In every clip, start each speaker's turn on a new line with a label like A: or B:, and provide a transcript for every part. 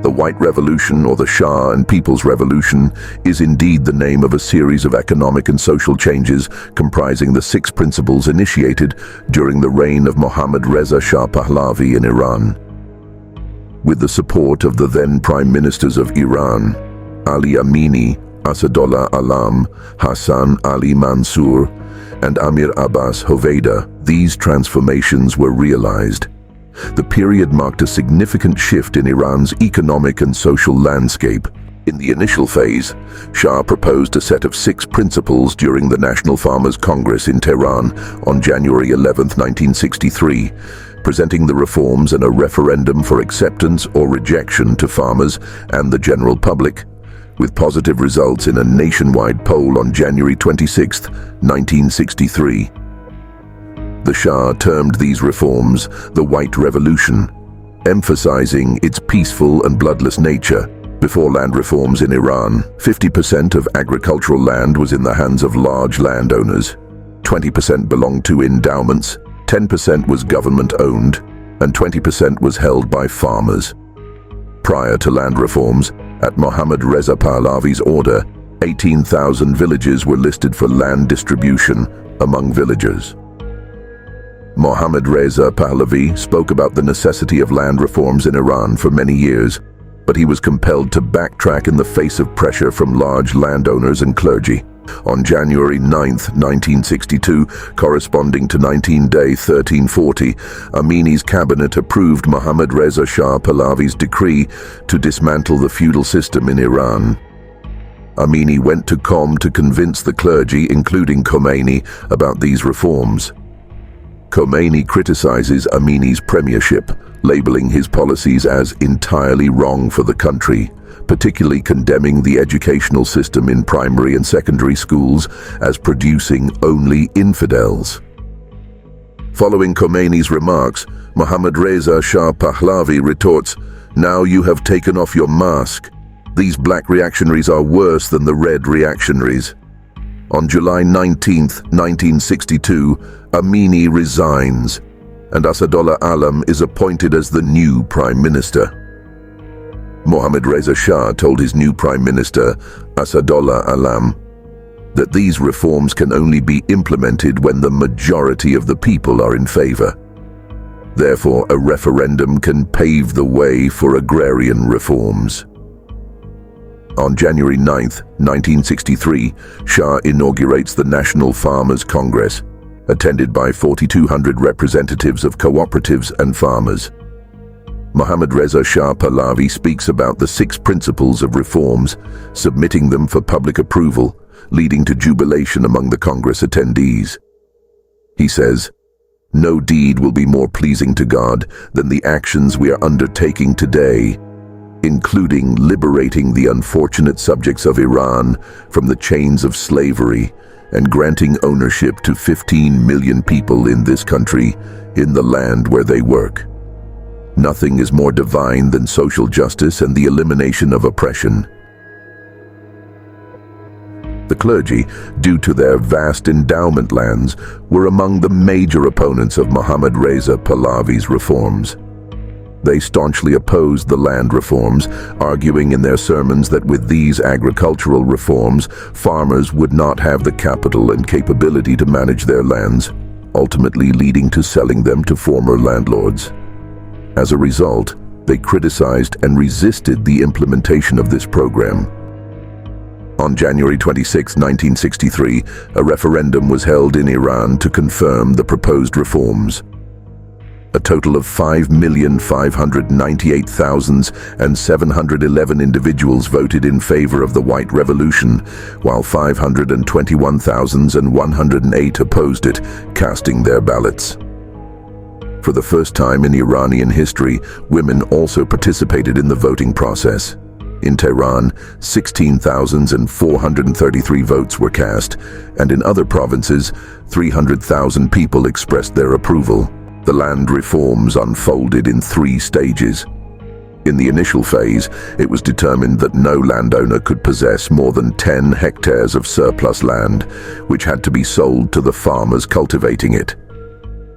A: The White Revolution, or the Shah and People's Revolution, is indeed the name of a series of economic and social changes comprising the 6 principles initiated during the reign of Mohammad Reza Shah Pahlavi in Iran. With the support of the then Prime Ministers of Iran, Ali Amini, Asadollah Alam, Hassan Ali Mansoor, and Amir Abbas Hoveyda, these transformations were realized. The period marked a significant shift in Iran's economic and social landscape. In the initial phase, Shah proposed a set of 6 principles during the National Farmers' Congress in Tehran on January 11, 1963, presenting the reforms in a referendum for acceptance or rejection to farmers and the general public, with positive results in a nationwide poll on January 26, 1963. The Shah termed these reforms the White Revolution, emphasizing its peaceful and bloodless nature. Before land reforms in Iran, 50% of agricultural land was in the hands of large landowners, 20% belonged to endowments, 10% was government-owned, and 20% was held by farmers. Prior to land reforms, at Mohammad Reza Pahlavi's order, 18,000 villages were listed for land distribution among villagers. Mohammad Reza Pahlavi spoke about the necessity of land reforms in Iran for many years, but he was compelled to backtrack in the face of pressure from large landowners and clergy. On January 9, 1962, corresponding to 19-day 1340, Amini's cabinet approved Mohammad Reza Shah Pahlavi's decree to dismantle the feudal system in Iran. Amini went to Qom to convince the clergy, including Khomeini, about these reforms. Khomeini criticizes Amini's premiership, labeling his policies as entirely wrong for the country, particularly condemning the educational system in primary and secondary schools as producing only infidels. Following Khomeini's remarks, Mohammad Reza Shah Pahlavi retorts, "Now you have taken off your mask. These black reactionaries are worse than the red reactionaries." On July 19, 1962, Amini resigns, and Asadollah Alam is appointed as the new Prime Minister. Mohammad Reza Shah told his new Prime Minister, Asadollah Alam, that these reforms can only be implemented when the majority of the people are in favor. Therefore, a referendum can pave the way for agrarian reforms. On January 9, 1963, Shah inaugurates the National Farmers' Congress, attended by 4,200 representatives of cooperatives and farmers. Mohammad Reza Shah Pahlavi speaks about the 6 principles of reforms, submitting them for public approval, leading to jubilation among the Congress attendees. He says, "No deed will be more pleasing to God than the actions we are undertaking today, including liberating the unfortunate subjects of Iran from the chains of slavery and granting ownership to 15 million people in this country in the land where they work. Nothing is more divine than social justice and the elimination of oppression." The clergy, due to their vast endowment lands, were among the major opponents of Mohammad Reza Pahlavi's reforms. They staunchly opposed the land reforms, arguing in their sermons that with these agricultural reforms, farmers would not have the capital and capability to manage their lands, ultimately leading to selling them to former landlords. As a result, they criticized and resisted the implementation of this program. On January 26, 1963, a referendum was held in Iran to confirm the proposed reforms. A total of 5,598,711 individuals voted in favor of the White Revolution, while 521,108 opposed it, casting their ballots. For the first time in Iranian history, women also participated in the voting process. In Tehran, 16,433 votes were cast, and in other provinces, 300,000 people expressed their approval. The land reforms unfolded in 3 stages. In the initial phase, it was determined that no landowner could possess more than 10 hectares of surplus land, which had to be sold to the farmers cultivating it.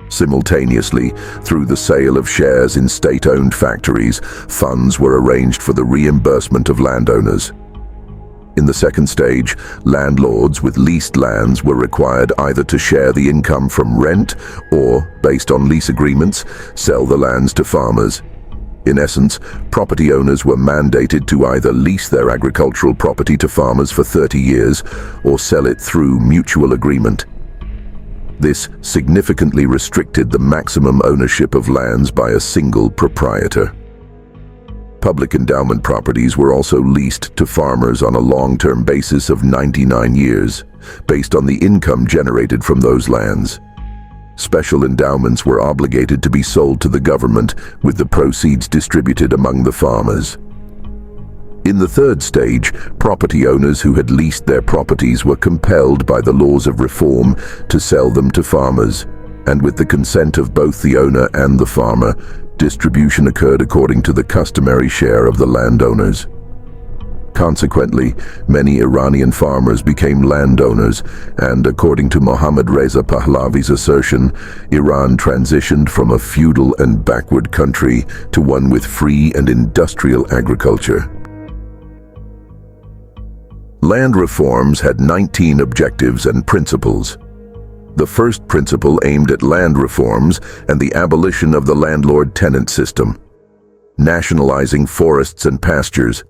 A: Simultaneously, through the sale of shares in state-owned factories, funds were arranged for the reimbursement of landowners. In the second stage, landlords with leased lands were required either to share the income from rent or, based on lease agreements, sell the lands to farmers. In essence, property owners were mandated to either lease their agricultural property to farmers for 30 years or sell it through mutual agreement. This significantly restricted the maximum ownership of lands by a single proprietor. Public endowment properties were also leased to farmers on a long-term basis of 99 years, based on the income generated from those lands. Special endowments were obligated to be sold to the government, with the proceeds distributed among the farmers. In the third stage, property owners who had leased their properties were compelled by the laws of reform to sell them to farmers, and with the consent of both the owner and the farmer, distribution occurred according to the customary share of the landowners. Consequently, many Iranian farmers became landowners, and according to Mohammad Reza Pahlavi's assertion, Iran transitioned from a feudal and backward country to one with free and industrial agriculture. Land reforms had 19 objectives and principles. The first principle aimed at land reforms and the abolition of the landlord-tenant system, nationalizing forests and pastures,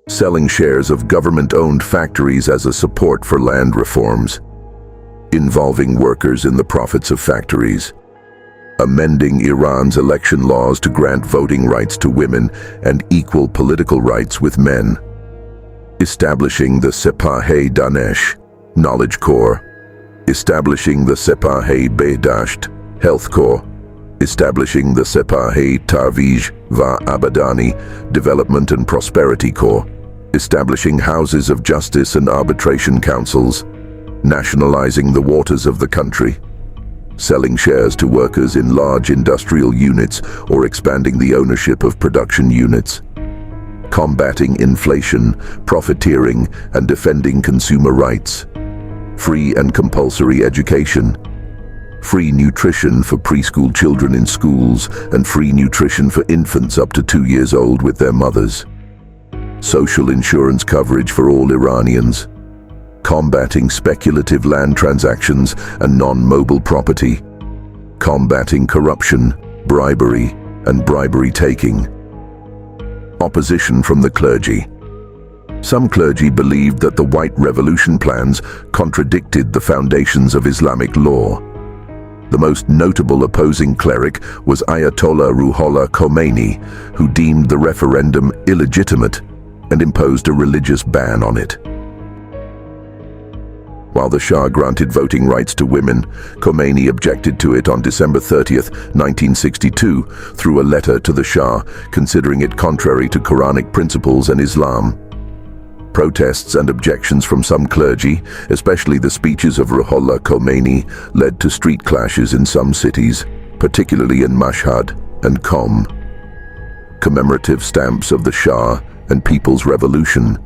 A: selling shares of government-owned factories as a support for land reforms, involving workers in the profits of factories, amending Iran's election laws to grant voting rights to women and equal political rights with men, establishing the Sepah-e-Danesh, Knowledge Corps, establishing the Sepah-e-Behdasht, Health Corps, establishing the Sepah-e-Tarvij va Abadani, Development and Prosperity Corps, establishing houses of justice and arbitration councils, nationalizing the waters of the country, selling shares to workers in large industrial units or expanding the ownership of production units, combating inflation, profiteering, and defending consumer rights, free and compulsory education, free nutrition for preschool children in schools, and free nutrition for infants up to 2 years old with their mothers, social insurance coverage for all Iranians, combating speculative land transactions and non-mobile property, combating corruption, bribery, and bribery-taking. Opposition from the clergy. Some clergy believed that the White Revolution plans contradicted the foundations of Islamic law. The most notable opposing cleric was Ayatollah Ruhollah Khomeini, who deemed the referendum illegitimate and imposed a religious ban on it. While the Shah granted voting rights to women, Khomeini objected to it on December 30, 1962, through a letter to the Shah, considering it contrary to Quranic principles and Islam. Protests and objections from some clergy, especially the speeches of Ruhollah Khomeini, led to street clashes in some cities, particularly in Mashhad and Qom. Commemorative stamps of the Shah and People's Revolution